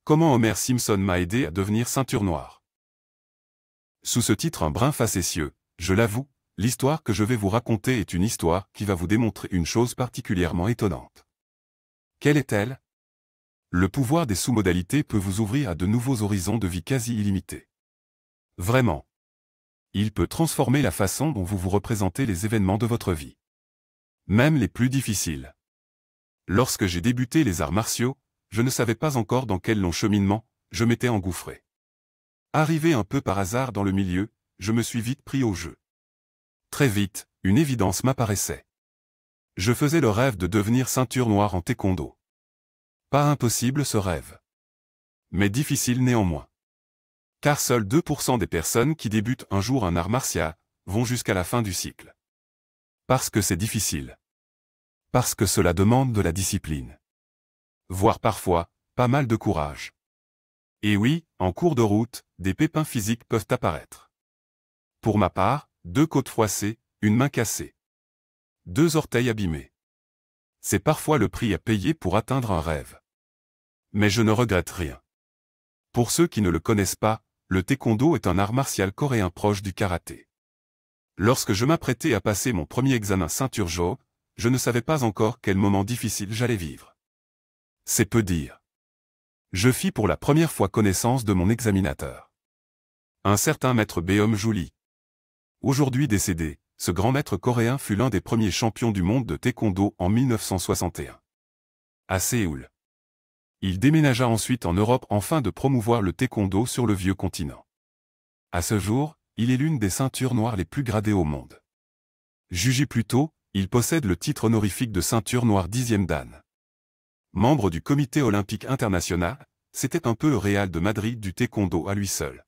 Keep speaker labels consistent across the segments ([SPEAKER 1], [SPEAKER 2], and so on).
[SPEAKER 1] Comment Homer Simpson m'a aidé à devenir ceinture noire. Sous ce titre un brin facétieux, je l'avoue, l'histoire que je vais vous raconter est une histoire qui va vous démontrer une chose particulièrement étonnante. Quelle est-elle? Le pouvoir des sous-modalités peut vous ouvrir à de nouveaux horizons de vie quasi illimités. Vraiment. Il peut transformer la façon dont vous vous représentez les événements de votre vie. Même les plus difficiles. Lorsque j'ai débuté les arts martiaux, je ne savais pas encore dans quel long cheminement je m'étais engouffré. Arrivé un peu par hasard dans le milieu, je me suis vite pris au jeu. Très vite, une évidence m'apparaissait. Je faisais le rêve de devenir ceinture noire en taekwondo. Pas impossible ce rêve. Mais difficile néanmoins. Car seuls 2% des personnes qui débutent un jour un art martial vont jusqu'à la fin du cycle. Parce que c'est difficile. Parce que cela demande de la discipline. Voire parfois, pas mal de courage. Et oui, en cours de route, des pépins physiques peuvent apparaître. Pour ma part, 2 côtes froissées, une main cassée. 2 orteils abîmés. C'est parfois le prix à payer pour atteindre un rêve. Mais je ne regrette rien. Pour ceux qui ne le connaissent pas, le taekwondo est un art martial coréen proche du karaté. Lorsque je m'apprêtais à passer mon premier examen ceinture jaune, je ne savais pas encore quel moment difficile j'allais vivre. C'est peu dire. Je fis pour la première fois connaissance de mon examinateur. Un certain maître Beom Juli. Aujourd'hui décédé, ce grand maître coréen fut l'un des premiers champions du monde de taekwondo en 1961. À Séoul. Il déménagea ensuite en Europe afin de promouvoir le taekwondo sur le vieux continent. À ce jour, il est l'une des ceintures noires les plus gradées au monde. Jugé plus tôt, il possède le titre honorifique de ceinture noire 10e dan. Membre du Comité olympique international, c'était un peu le Real de Madrid du taekwondo à lui seul.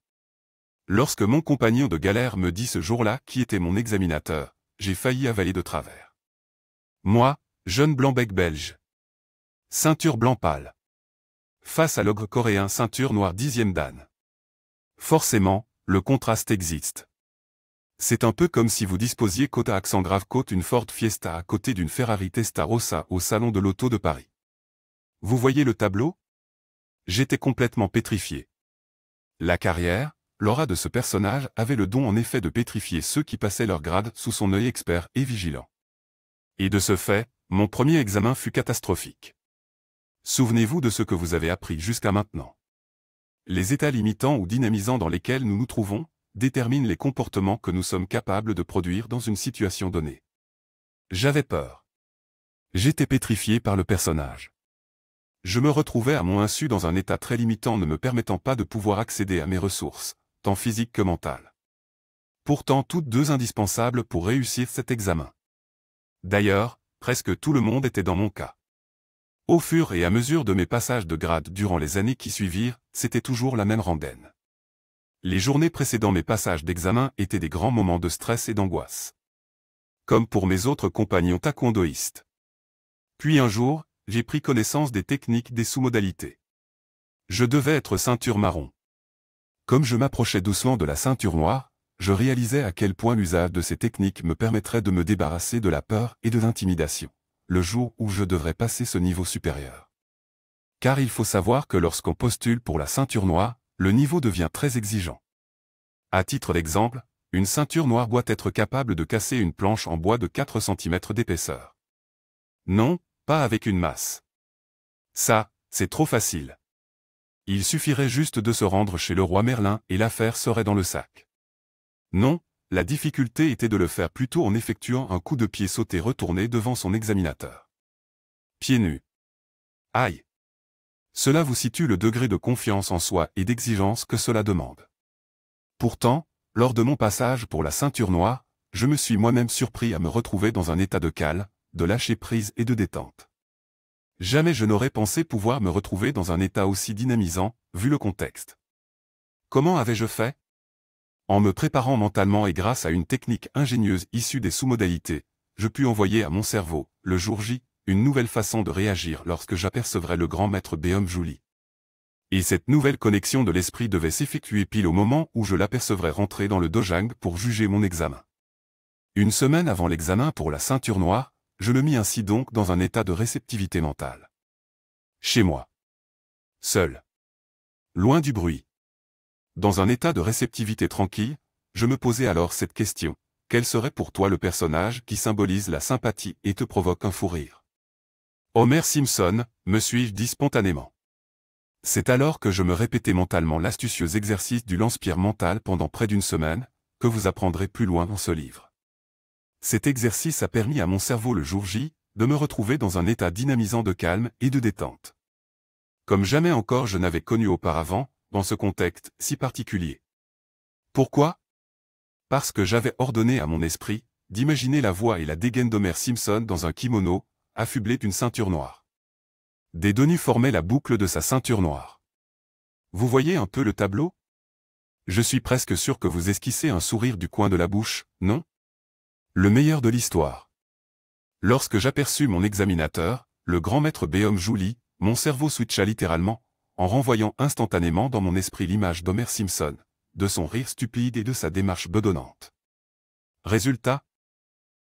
[SPEAKER 1] Lorsque mon compagnon de galère me dit ce jour-là qui était mon examinateur, j'ai failli avaler de travers. Moi, jeune blanc-bec belge. Ceinture blanc pâle. Face à l'ogre coréen ceinture noire 10e dan. Forcément, le contraste existe. C'est un peu comme si vous disposiez côte à accent grave côte une Ford Fiesta à côté d'une Ferrari Testarossa au salon de l'auto de Paris. Vous voyez le tableau? J'étais complètement pétrifié. La carrière, l'aura de ce personnage avait le don en effet de pétrifier ceux qui passaient leur grade sous son œil expert et vigilant. Et de ce fait, mon premier examen fut catastrophique. Souvenez-vous de ce que vous avez appris jusqu'à maintenant. Les états limitants ou dynamisants dans lesquels nous nous trouvons déterminent les comportements que nous sommes capables de produire dans une situation donnée. J'avais peur. J'étais pétrifié par le personnage. Je me retrouvais à mon insu dans un état très limitant ne me permettant pas de pouvoir accéder à mes ressources, tant physiques que mentales. Pourtant toutes deux indispensables pour réussir cet examen. D'ailleurs, presque tout le monde était dans mon cas. Au fur et à mesure de mes passages de grade durant les années qui suivirent, c'était toujours la même rengaine. Les journées précédant mes passages d'examen étaient des grands moments de stress et d'angoisse. Comme pour mes autres compagnons taekwondoïstes. Puis un jour, j'ai pris connaissance des techniques des sous-modalités. Je devais être ceinture marron. Comme je m'approchais doucement de la ceinture noire, je réalisais à quel point l'usage de ces techniques me permettrait de me débarrasser de la peur et de l'intimidation, le jour où je devrais passer ce niveau supérieur. Car il faut savoir que lorsqu'on postule pour la ceinture noire, le niveau devient très exigeant. À titre d'exemple, une ceinture noire doit être capable de casser une planche en bois de 4 cm d'épaisseur. Non, pas avec une masse. Ça, c'est trop facile. Il suffirait juste de se rendre chez le roi Merlin et l'affaire serait dans le sac. Non, la difficulté était de le faire plutôt en effectuant un coup de pied sauté retourné devant son examinateur. Pieds nus. Aïe. Cela vous situe le degré de confiance en soi et d'exigence que cela demande. Pourtant, lors de mon passage pour la ceinture noire, je me suis moi-même surpris à me retrouver dans un état de calme, de lâcher prise et de détente. Jamais je n'aurais pensé pouvoir me retrouver dans un état aussi dynamisant, vu le contexte. Comment avais-je fait? En me préparant mentalement et grâce à une technique ingénieuse issue des sous-modalités, je pus envoyer à mon cerveau, le jour J, une nouvelle façon de réagir lorsque j'apercevrais le grand maître Beom Juli. Et cette nouvelle connexion de l'esprit devait s'effectuer pile au moment où je l'apercevrais rentrer dans le dojang pour juger mon examen. Une semaine avant l'examen pour la ceinture noire, je me mis ainsi donc dans un état de réceptivité mentale. Chez moi. Seul. loin du bruit. Dans un état de réceptivité tranquille, je me posais alors cette question. Quel serait pour toi le personnage qui symbolise la sympathie et te provoque un fou rire? Homer Simpson, me suis-je dit spontanément. C'est alors que je me répétais mentalement l'astucieux exercice du lance-pierre mental pendant près d'une semaine, que vous apprendrez plus loin dans ce livre. Cet exercice a permis à mon cerveau le jour J, de me retrouver dans un état dynamisant de calme et de détente. Comme jamais encore je n'avais connu auparavant, dans ce contexte si particulier. Pourquoi? Parce que j'avais ordonné à mon esprit d'imaginer la voix et la dégaine d'Homer Simpson dans un kimono, affublé d'une ceinture noire. Des deux nus formaient la boucle de sa ceinture noire. Vous voyez un peu le tableau? Je suis presque sûr que vous esquissez un sourire du coin de la bouche, non? Le meilleur de l'histoire. Lorsque j'aperçus mon examinateur, le grand maître Beom Jouli, mon cerveau switcha littéralement, en renvoyant instantanément dans mon esprit l'image d'Homer Simpson, de son rire stupide et de sa démarche bedonnante. Résultat?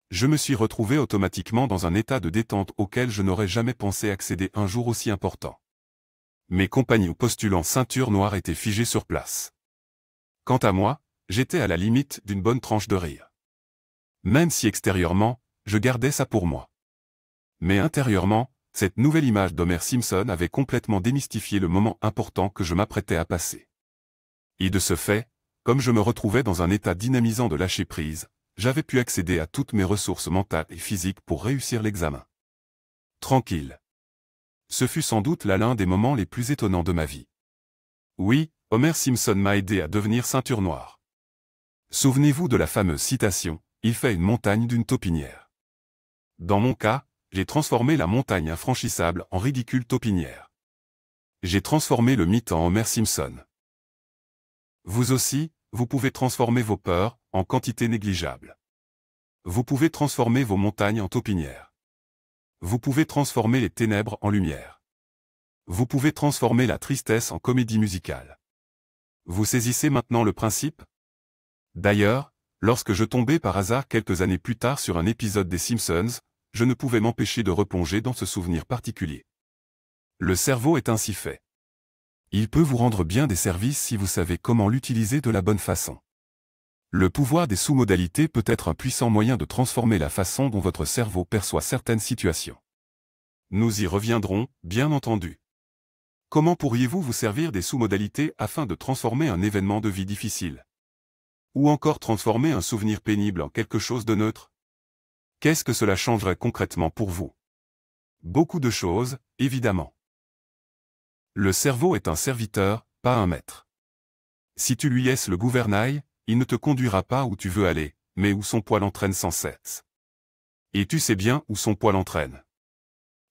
[SPEAKER 1] Je me suis retrouvé automatiquement dans un état de détente auquel je n'aurais jamais pensé accéder un jour aussi important. Mes compagnons postulant ceinture noire étaient figés sur place. Quant à moi, j'étais à la limite d'une bonne tranche de rire. Même si extérieurement, je gardais ça pour moi. Mais intérieurement, cette nouvelle image d'Homer Simpson avait complètement démystifié le moment important que je m'apprêtais à passer. Et de ce fait, comme je me retrouvais dans un état dynamisant de lâcher prise, j'avais pu accéder à toutes mes ressources mentales et physiques pour réussir l'examen. Tranquille. Ce fut sans doute là l'un des moments les plus étonnants de ma vie. Oui, Homer Simpson m'a aidé à devenir ceinture noire. Souvenez-vous de la fameuse citation, « Il fait une montagne d'une taupinière ». Dans mon cas, j'ai transformé la montagne infranchissable en ridicule taupinière. J'ai transformé le mythe en Homer Simpson. Vous aussi, vous pouvez transformer vos peurs en quantité négligeable. Vous pouvez transformer vos montagnes en taupinières. Vous pouvez transformer les ténèbres en lumière. Vous pouvez transformer la tristesse en comédie musicale. Vous saisissez maintenant le principe? D'ailleurs, lorsque je tombais par hasard quelques années plus tard sur un épisode des Simpsons, je ne pouvais m'empêcher de replonger dans ce souvenir particulier. Le cerveau est ainsi fait. Il peut vous rendre bien des services si vous savez comment l'utiliser de la bonne façon. Le pouvoir des sous-modalités peut être un puissant moyen de transformer la façon dont votre cerveau perçoit certaines situations. Nous y reviendrons, bien entendu. Comment pourriez-vous vous servir des sous-modalités afin de transformer un événement de vie difficile? Ou encore transformer un souvenir pénible en quelque chose de neutre? Qu'est-ce que cela changerait concrètement pour vous? Beaucoup de choses, évidemment. Le cerveau est un serviteur, pas un maître. Si tu lui laisses le gouvernail, il ne te conduira pas où tu veux aller, mais où son poil entraîne sans cesse. Et tu sais bien où son poil entraîne.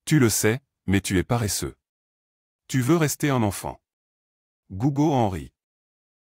[SPEAKER 1] Tu le sais, mais tu es paresseux. Tu veux rester un enfant. Gougo Henry.